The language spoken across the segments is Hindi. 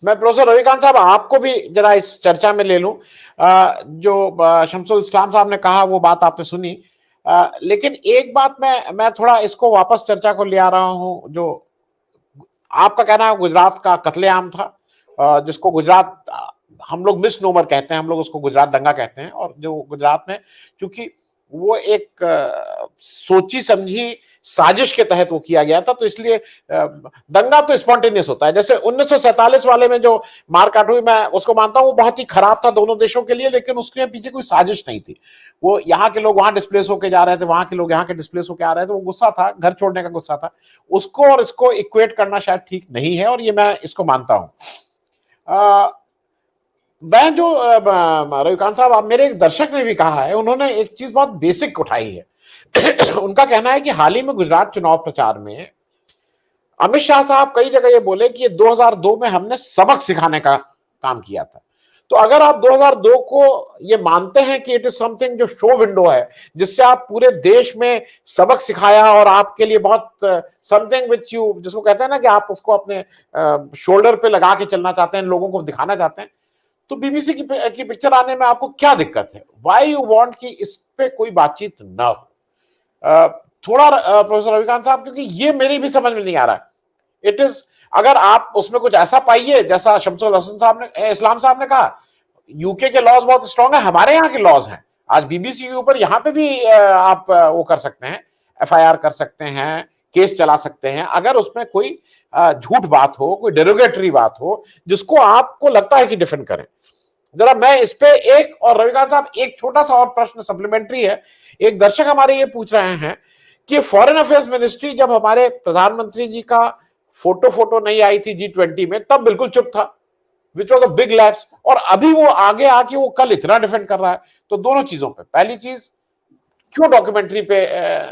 मैं प्रोफेसर रविकांत साहब आपको भी जरा इस चर्चा में ले लूं। जो शमसुल इस्लाम साहब ने कहा वो बात आपने सुनी, लेकिन एक बात मैं थोड़ा इसको वापस चर्चा को ले आ रहा हूं। जो आपका कहना है गुजरात का कत्लेआम था, जिसको गुजरात हम लोग मिस नोमर कहते हैं, हम लोग उसको गुजरात दंगा कहते हैं। और जो गुजरात में, क्योंकि वो एक सोची समझी साजिश के तहत वो किया गया था, तो इसलिए दंगा तो स्पॉन्टेनियस होता है। जैसे 1947 वाले में जो मारकाट हुई, मैं उसको मानता हूँ वो बहुत ही खराब था दोनों देशों के लिए, लेकिन उसके पीछे कोई साजिश नहीं थी। वो यहाँ के लोग वहां डिस्प्लेस होके जा रहे थे, वहां के लोग यहाँ के डिस्प्लेस होके आ रहे थे, वो गुस्सा था, घर छोड़ने का गुस्सा था। उसको और इसको इक्वेट करना शायद ठीक नहीं है, और ये मैं इसको मानता हूं। मैं जो रविकांत साहब, आप मेरे एक दर्शक ने भी कहा है, उन्होंने एक चीज बहुत बेसिक उठाई है। उनका कहना है कि हाल ही में गुजरात चुनाव प्रचार में अमित शाह साहब कई जगह ये बोले कि 2002 में हमने सबक सिखाने का काम किया था। तो अगर आप 2002 को ये मानते हैं कि इट इज समथिंग जो शो विंडो है, जिससे आप पूरे देश में सबक सिखाया, और आपके लिए बहुत समथिंग विच यू, जिसको कहते हैं ना कि आप उसको अपने शोल्डर पे लगा के चलना चाहते हैं, लोगों को दिखाना चाहते हैं, तो बीबीसी की पिक्चर आने में आपको क्या दिक्कत है? वाई यू वांट कि इस पे कोई बातचीत ना हो? थोड़ा प्रोफेसर रविकांत साहब, क्योंकि ये मेरी भी समझ में नहीं आ रहा है। इट इज, अगर आप उसमें कुछ ऐसा पाइए जैसा शमसुल हसन साहब ने, इस्लाम साहब ने कहा, यूके के लॉज बहुत स्ट्रांग है, हमारे यहाँ के लॉज हैं। आज बीबीसी के ऊपर यहाँ पे भी आप वो कर सकते हैं, एफआईआर कर सकते हैं, केस चला सकते हैं, अगर उसमें कोई झूठ बात हो, कोई डेरोगेटरी बात हो, जिसको आपको लगता है कि डिफेंड करें। जरा मैं इस पे एक, और रविकांत साहब एक छोटा सा और प्रश्न सप्लीमेंट्री है। एक दर्शक हमारे ये पूछ रहे हैं कि फॉरेन अफेयर्स मिनिस्ट्री, जब हमारे प्रधानमंत्री जी का फोटो नहीं आई थी G20 में, तब बिल्कुल चुप था, which was a big lapse, और अभी वो आगे आके वो कल इतना डिफेंड कर रहा है। तो दोनों चीजों पे, पहली चीज, क्यों डॉक्यूमेंट्री पे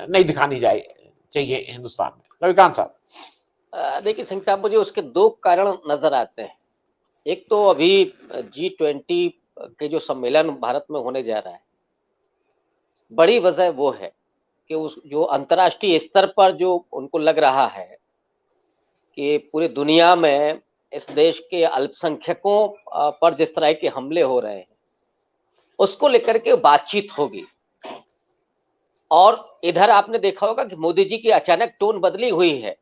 नहीं दिखानी चाहिए हिंदुस्तान में? रविकांत साहब। देखिए सिंह साहब, मुझे उसके दो कारण नजर आते हैं। एक तो अभी G20 के जो सम्मेलन भारत में होने जा रहा है, बड़ी वजह वो है कि उस जो अंतर्राष्ट्रीय स्तर पर जो उनको लग रहा है कि पूरी दुनिया में इस देश के अल्पसंख्यकों पर जिस तरह के हमले हो रहे हैं, उसको लेकर के बातचीत होगी। और इधर आपने देखा होगा कि मोदी जी की अचानक टोन बदली हुई है।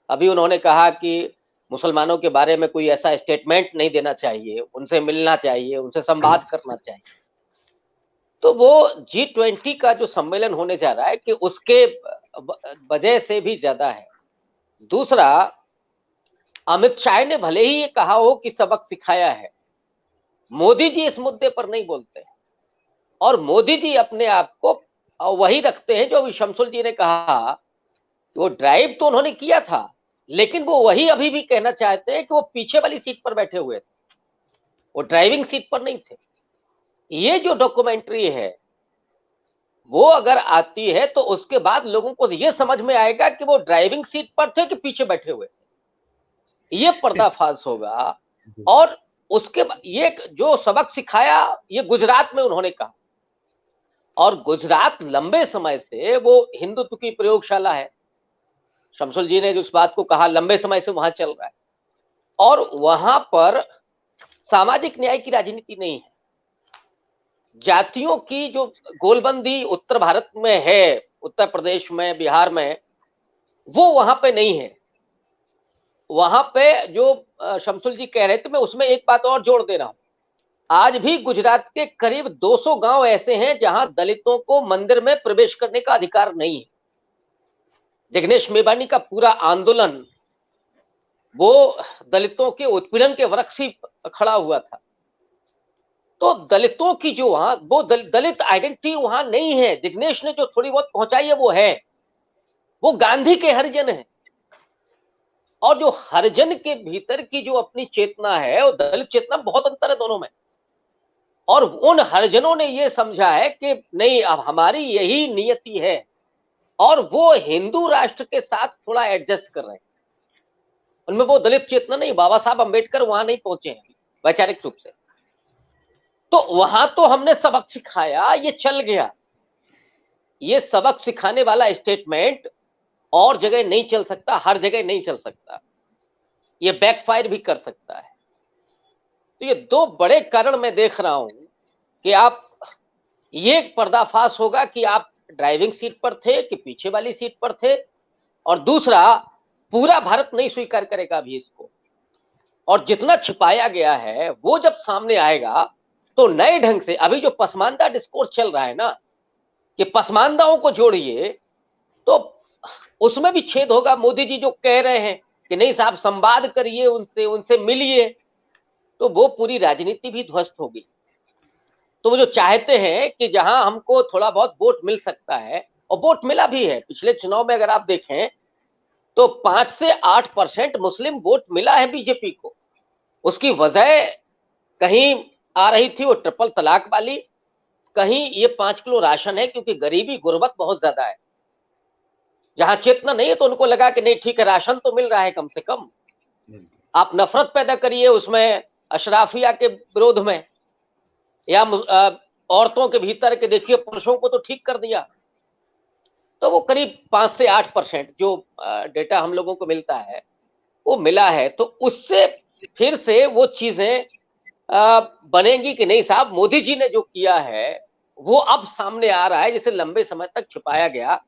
अभी उन्होंने कहा कि मुसलमानों के बारे में कोई ऐसा स्टेटमेंट नहीं देना चाहिए, उनसे मिलना चाहिए, उनसे संवाद करना चाहिए। तो वो G20 का जो सम्मेलन होने जा रहा है कि उसके वजह से भी ज्यादा है। दूसरा, अमित शाह ने भले ही ये कहा हो कि सबक सिखाया है, मोदी जी इस मुद्दे पर नहीं बोलते, और मोदी जी अपने आप को वही रखते हैं जो अभी शमसुल जी ने कहा। वो ड्राइव तो उन्होंने किया था, लेकिन वो वही अभी भी कहना चाहते हैं कि वो पीछे वाली सीट पर बैठे हुए थे, वो ड्राइविंग सीट पर नहीं थे। ये जो डॉक्यूमेंट्री है वो अगर आती है तो उसके बाद लोगों को ये समझ में आएगा कि वो ड्राइविंग सीट पर थे कि पीछे बैठे हुए थे। ये पर्दाफाश होगा। और उसके बाद ये जो सबक सिखाया, ये गुजरात में उन्होंने कहा, और गुजरात लंबे समय से वो हिंदुत्व की प्रयोगशाला है। शमसुल जी ने जो उस बात को कहा, लंबे समय से वहां चल रहा है, और वहां पर सामाजिक न्याय की राजनीति नहीं है। जातियों की जो गोलबंदी उत्तर भारत में है, उत्तर प्रदेश में, बिहार में, वो वहां पे नहीं है। वहां पे जो शमसुल जी कह रहे थे, मैं उसमें एक बात और जोड़ दे रहा हूं। आज भी गुजरात के करीब 200 गांव ऐसे हैं जहां दलितों को मंदिर में प्रवेश करने का अधिकार नहीं है। जिग्नेश मेवानी का पूरा आंदोलन वो दलितों के उत्पीड़न के वृक्ष ही खड़ा हुआ था। तो दलितों की जो वहां वो दलित आइडेंटिटी वहां नहीं है। जिग्नेश ने जो थोड़ी बहुत पहुंचाई है वो है, वो गांधी के हरिजन है। और जो हरिजन के भीतर की जो अपनी चेतना है, वो दलित चेतना, बहुत अंतर है दोनों में। और उन हरिजनों ने ये समझा है कि नहीं, अब हमारी यही नियति है, और वो हिंदू राष्ट्र के साथ थोड़ा एडजस्ट कर रहे हैं। उनमें वो दलित चेतना नहीं, बाबा साहब अंबेडकर वहां नहीं पहुंचे हैं वैचारिक रूप से। तो वहां तो हमने सबक सिखाया, ये चल गया। ये सबक सिखाने वाला स्टेटमेंट और जगह नहीं चल सकता, हर जगह नहीं चल सकता, ये बैकफायर भी कर सकता है। तो ये दो बड़े कारण मैं देख रहा हूं कि आप, ये पर्दाफाश होगा कि आप ड्राइविंग सीट पर थे कि पीछे वाली सीट पर थे, और दूसरा पूरा भारत नहीं स्वीकार करेगा अभी इसको, और जितना छिपाया गया है वो जब सामने आएगा तो नए ढंग से, अभी जो पसमानदा डिस्कोर्स चल रहा है ना कि पसमानदाओं को जोड़िए, तो उसमें भी छेद होगा। मोदी जी जो कह रहे हैं कि नहीं साहब संवाद करिए उनसे, उनसे मिलिए, तो वो पूरी राजनीति भी ध्वस्त होगी। तो वो जो चाहते हैं कि जहां हमको थोड़ा बहुत वोट मिल सकता है, और वोट मिला भी है पिछले चुनाव में, अगर आप देखें तो 5 से 8% मुस्लिम वोट मिला है बीजेपी को। उसकी वजह कहीं आ रही थी वो ट्रिपल तलाक वाली, कहीं ये 5 किलो राशन है, क्योंकि गरीबी गुर्बत बहुत ज्यादा है। जहां चेतना नहीं है तो उनको लगा कि नहीं ठीक है, राशन तो मिल रहा है कम से कम, आप नफरत पैदा करिए उसमें अशराफिया के विरोध में, या औरतों के भीतर के देखिए पुरुषों को तो ठीक कर दिया। तो वो करीब 5 से 8% जो डेटा हम लोगों को मिलता है वो मिला है। तो उससे फिर से वो चीजें बनेंगी कि नहीं साहब मोदी जी ने जो किया है वो अब सामने आ रहा है, जिसे लंबे समय तक छिपाया गया।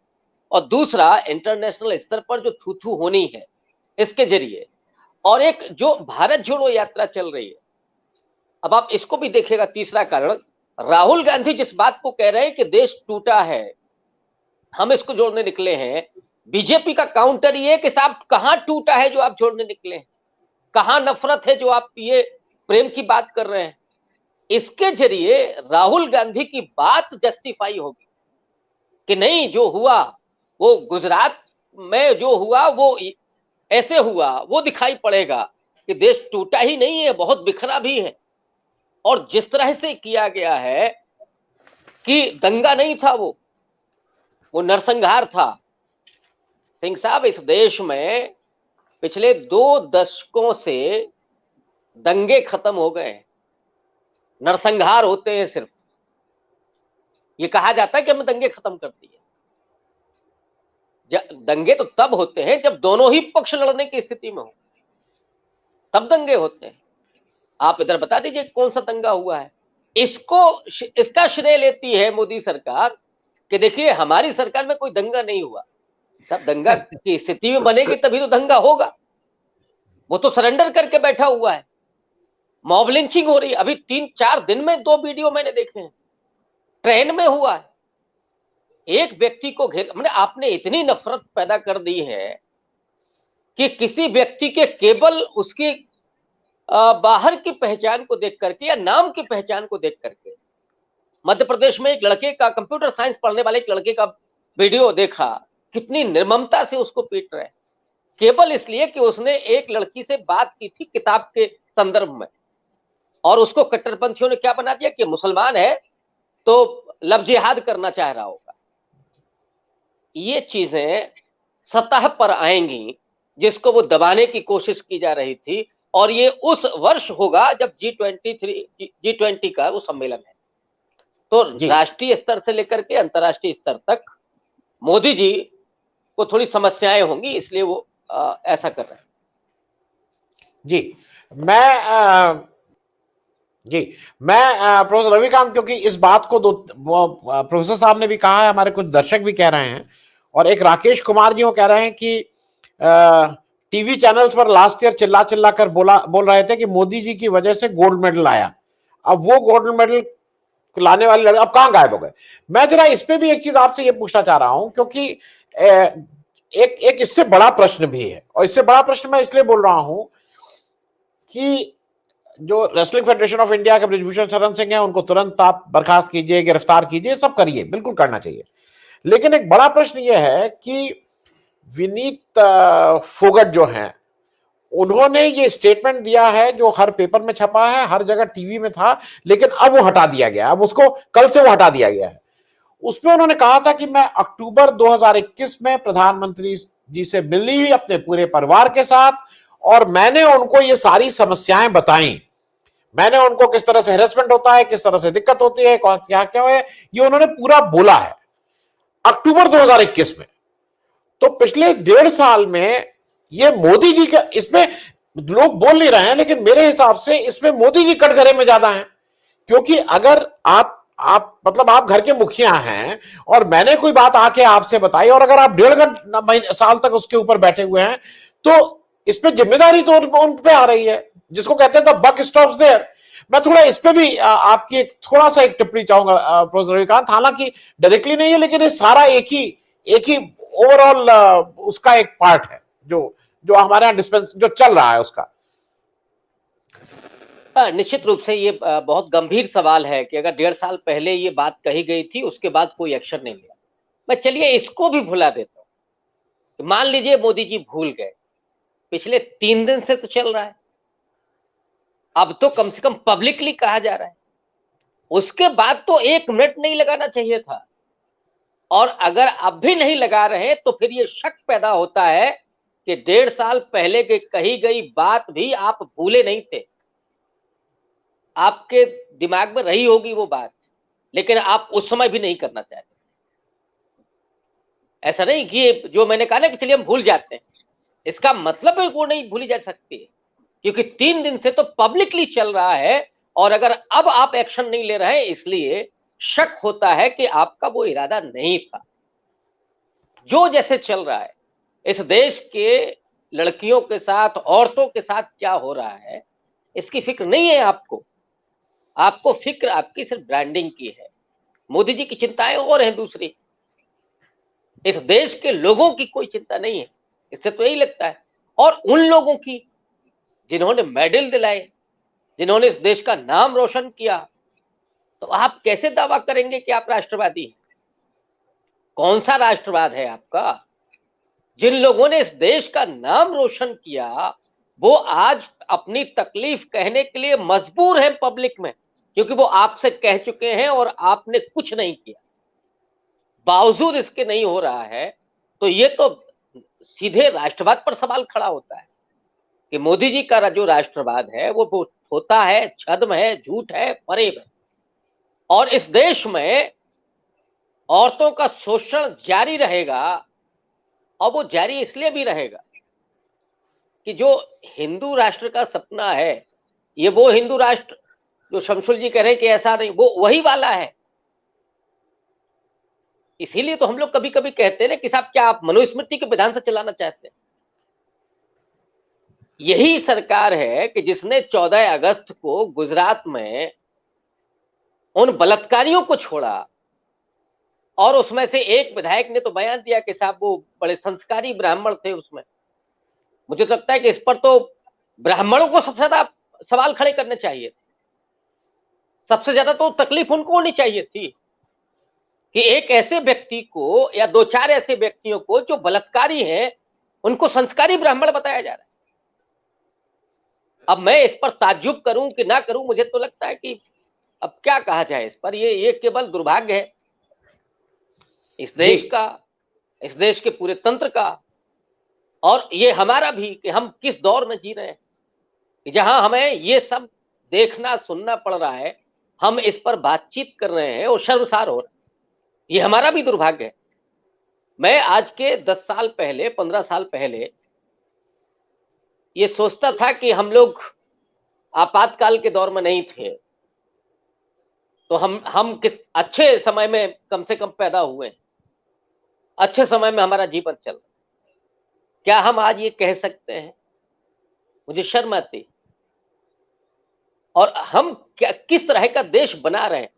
और दूसरा, इंटरनेशनल स्तर पर जो थू थू होनी है इसके जरिए, और एक जो भारत जोड़ो यात्रा चल रही है, अब आप इसको भी देखिएगा। तीसरा कारण, राहुल गांधी जिस बात को कह रहे हैं कि देश टूटा है, हम इसको जोड़ने निकले हैं, बीजेपी का काउंटर ये कि साहब कहां टूटा है जो आप जोड़ने निकले हैं, कहां नफरत है जो आप ये प्रेम की बात कर रहे हैं। इसके जरिए राहुल गांधी की बात जस्टिफाई होगी कि नहीं जो हुआ वो गुजरात में जो हुआ वो ऐसे हुआ, वो दिखाई पड़ेगा कि देश टूटा ही नहीं है, बहुत बिखरा भी है। और जिस तरह से किया गया है कि दंगा नहीं था, वो नरसंहार था। सिंह साहब, इस देश में पिछले 2 दशकों से दंगे खत्म हो गए, नरसंहार होते हैं सिर्फ। ये कहा जाता है कि हमने दंगे खत्म कर दिए। दंगे तो तब होते हैं जब दोनों ही पक्ष लड़ने की स्थिति में हो, तब दंगे होते हैं। आप इधर बता दीजिए कौन सा दंगा हुआ है। इसका श्रेय लेती है मोदी सरकार कि देखिए हमारी सरकार में कोई दंगा नहीं हुआ। तब दंगा की स्थिति में बनेगी तभी तो दंगा होगा। वो तो सरेंडर करके बैठा हुआ है। मॉब लिंचिंग हो रही है, अभी 3-4 दिन में 2 वीडियो मैंने देखे हैं, ट्रेन में हुआ है। एक व्यक्ति को मैंने आपने इतनी नफरत पैदा कर दी है कि किसी व्यक्ति के केवल उसकी बाहर की पहचान को देख करके या नाम की पहचान को देख करके, मध्य प्रदेश में एक लड़के का, कंप्यूटर साइंस पढ़ने वाले एक लड़के का वीडियो देखा, कितनी निर्ममता से उसको पीट रहे हैं केवल इसलिए कि उसने एक लड़की से बात की थी किताब के संदर्भ में, और उसको कट्टरपंथियों ने क्या बना दिया कि मुसलमान है तो लव जिहाद करना चाह रहा होगा। ये चीजें सतह पर आएंगी जिसको वो दबाने की कोशिश की जा रही थी, और ये उस वर्ष होगा जब G20 का वो सम्मेलन है। तो राष्ट्रीय स्तर से लेकर के अंतर्राष्ट्रीय स्तर तक मोदी जी को थोड़ी समस्याएं होंगी, इसलिए वो ऐसा कर रहे हैं। मैं प्रोफेसर रविकांत, क्योंकि इस बात को प्रोफेसर साहब ने भी कहा है, हमारे कुछ दर्शक भी कह रहे हैं, और एक राकेश कुमार जी वो कह रहे हैं कि टीवी चैनल्स पर लास्ट ईयर चिल्ला चिल्ला कर बोल रहे थे कि मोदी जी की वजह से गोल्ड मेडल आया। अब वो गोल्ड मेडल लाने वाले लड़के अब कहां गायब हो गए। मैं जरा इस पे भी एक चीज आपसे ये पूछना चाह रहा हूं, क्योंकि एक इससे बड़ा प्रश्न भी है, और इससे बड़ा प्रश्न मैं इसलिए बोल रहा हूं कि जो रेसलिंग फेडरेशन ऑफ इंडिया के ब्रिजभूषण शरण सिंह हैं, उनको तुरंत आप बर्खास्त कीजिए, गिरफ्तार कीजिए, सब करिए, बिल्कुल करना चाहिए। लेकिन एक बड़ा प्रश्न यह है कि विनीत फोगट जो हैं, उन्होंने ये स्टेटमेंट दिया है जो हर पेपर में छपा है, हर जगह टीवी में था, लेकिन अब वो हटा दिया गया, अब उसको कल से वो हटा दिया गया है। उसमें उन्होंने कहा था कि मैं अक्टूबर 2021 में प्रधानमंत्री जी से मिली हुई अपने पूरे परिवार के साथ, और मैंने उनको ये सारी समस्याएं बताई, मैंने उनको किस तरह से हैरेसमेंट होता है, किस तरह से दिक्कत होती है, क्या क्या है, ये उन्होंने पूरा बोला है अक्टूबर 2021 में। तो पिछले 1.5 साल में ये मोदी जी का, इसमें लोग बोल नहीं रहे हैं, लेकिन मेरे हिसाब से इसमें मोदी जी कटघरे में ज्यादा हैं। क्योंकि अगर आप मतलब आप घर के मुखिया हैं और मैंने कोई बात आके आपसे बताई, और अगर आप 1.5 साल तक उसके ऊपर बैठे हुए हैं, तो इस पे जिम्मेदारी तो उन पे आ रही है, जिसको कहते हैं द बक स्टॉप्स देयर। मैं थोड़ा इस पे भी आपकी थोड़ा सा एक टिप्पणी चाहूंगा प्रोफेसर रविकांत, हालांकि डायरेक्टली नहीं है, लेकिन ये सारा एक ही ओवरऑल उसका एक पार्ट है जो जो हमारे यहाँ डिस्पेंस जो चल रहा है उसका। निश्चित रूप से ये बहुत गंभीर सवाल है कि अगर 1.5 साल पहले ये बात कही गई थी, उसके बाद कोई एक्शन नहीं लिया। मैं चलिए इसको भी भुला देता हूँ। मान लीजिए मोदी जी भूल गए, पिछले 3 दिन से तो चल रहा है, अब तो कम से कम पब्लिकली कहा जा रहा है, उसके बाद तो 1 मिनट नहीं लगाना चाहिए था। और अगर अब भी नहीं लगा रहे तो फिर ये शक पैदा होता है कि 1.5 साल पहले की कही गई बात भी आप भूले नहीं थे, आपके दिमाग में रही होगी वो बात, लेकिन आप उस समय भी नहीं करना चाहते। ऐसा नहीं कि जो मैंने कहा ना कि चलिए हम भूल जाते हैं, इसका मतलब है वो नहीं भूली जा सकती है, क्योंकि 3 दिन से तो पब्लिकली चल रहा है। और अगर अब आप एक्शन नहीं ले रहे हैं, इसलिए शक होता है कि आपका वो इरादा नहीं था। जो जैसे चल रहा है, इस देश के लड़कियों के साथ, औरतों के साथ क्या हो रहा है, इसकी फिक्र नहीं है आपको। आपको फिक्र आपकी सिर्फ ब्रांडिंग की है। मोदी जी की चिंताएं और हैं दूसरी, इस देश के लोगों की कोई चिंता नहीं है, इससे तो यही लगता है। और उन लोगों की जिन्होंने मेडल दिलाए, जिन्होंने इस देश का नाम रोशन किया, तो आप कैसे दावा करेंगे कि आप राष्ट्रवादी हैं? कौन सा राष्ट्रवाद है आपका? जिन लोगों ने इस देश का नाम रोशन किया, वो आज अपनी तकलीफ कहने के लिए मजबूर हैं पब्लिक में, क्योंकि वो आपसे कह चुके हैं और आपने कुछ नहीं किया। बावजूद इसके नहीं हो रहा है, तो ये तो सीधे राष्ट्रवाद पर सवाल खड़ा होता है कि मोदी जी का जो राष्ट्रवाद है वो होता है छद्म है, झूठ है, फरेब है। और इस देश में औरतों का शोषण जारी रहेगा, और वो जारी इसलिए भी रहेगा कि जो हिंदू राष्ट्र का सपना है, ये वो हिंदू राष्ट्र जो शमशुल जी कह रहे हैं कि ऐसा नहीं, वो वही वाला है। इसीलिए तो हम लोग कभी कभी कहते हैं ना कि साहब क्या आप मनुस्मृति के विधान से चलाना चाहते हैं? यही सरकार है कि जिसने 14 अगस्त को गुजरात में उन बलात्कारियों को छोड़ा, और उसमें से एक विधायक ने तो बयान दिया कि साहब वो बड़े संस्कारी ब्राह्मण थे उसमें। मुझे तो लगता है कि इस पर तो ब्राह्मणों को सबसे ज्यादा सवाल खड़े करने चाहिए थे। सबसे ज्यादा तो तकलीफ उनको होनी चाहिए थी कि एक ऐसे व्यक्ति को या 2-4 ऐसे व्यक्तियों को जो बलात्कारी हैं, उनको संस्कारी ब्राह्मण बताया जा रहा है। अब मैं इस पर ताज्जुब करूं कि ना करूं, मुझे तो लगता है कि अब क्या कहा जाए इस पर। ये केवल दुर्भाग्य है इस देश का, इस देश के पूरे तंत्र का, और ये हमारा भी कि हम किस दौर में जी रहे हैं जहां हमें ये सब देखना सुनना पड़ रहा है, हम इस पर बातचीत कर रहे हैं और शर्मसार हो रहे हैं। ये हमारा भी दुर्भाग्य है। मैं आज के 10 साल पहले, 15 साल पहले ये सोचता था कि हम लोग आपातकाल के दौर में नहीं थे, तो हम किस अच्छे समय में कम से कम पैदा हुए, अच्छे समय में हमारा जीवन चल रहा। क्या हम आज ये कह सकते हैं? मुझे शर्म आती। और हम क्या किस तरह का देश बना रहे हैं?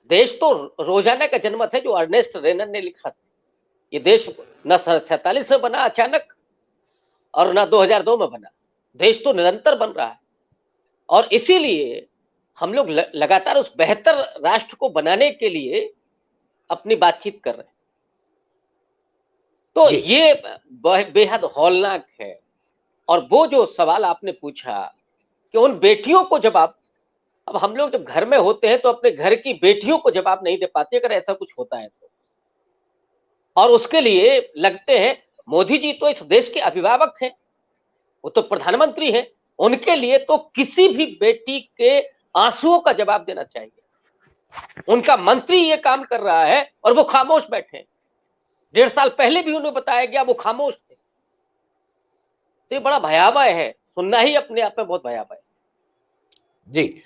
देश तो रोजाना का जनमत है जो अर्नेस्ट रेनन ने लिखा था। ये देश न 47 में बना अचानक और न 2002 में बना, देश तो निरंतर बन रहा है। और इसीलिए हम लोग लगातार उस बेहतर राष्ट्र को बनाने के लिए अपनी बातचीत कर रहे हैं। तो ये बेहद हौलनाक है। और वो जो सवाल आपने पूछा कि उन बेटियों को जवाब, अब हम लोग जब घर में होते हैं तो अपने घर की बेटियों को जवाब नहीं दे पाते अगर ऐसा कुछ होता है तो, और उसके लिए लगते हैं मोदी जी तो इस देश के अभिभावक हैं, वो तो प्रधानमंत्री हैं, उनके लिए तो किसी भी बेटी के आंसुओं का जवाब देना चाहिए। उनका मंत्री ये काम कर रहा है और वो खामोश बैठे। 1.5 साल पहले भी उन्हें बताया गया, वो खामोश थे। तो ये बड़ा भयावह है। सुनना ही अपने आप में बहुत भयावह है। जी।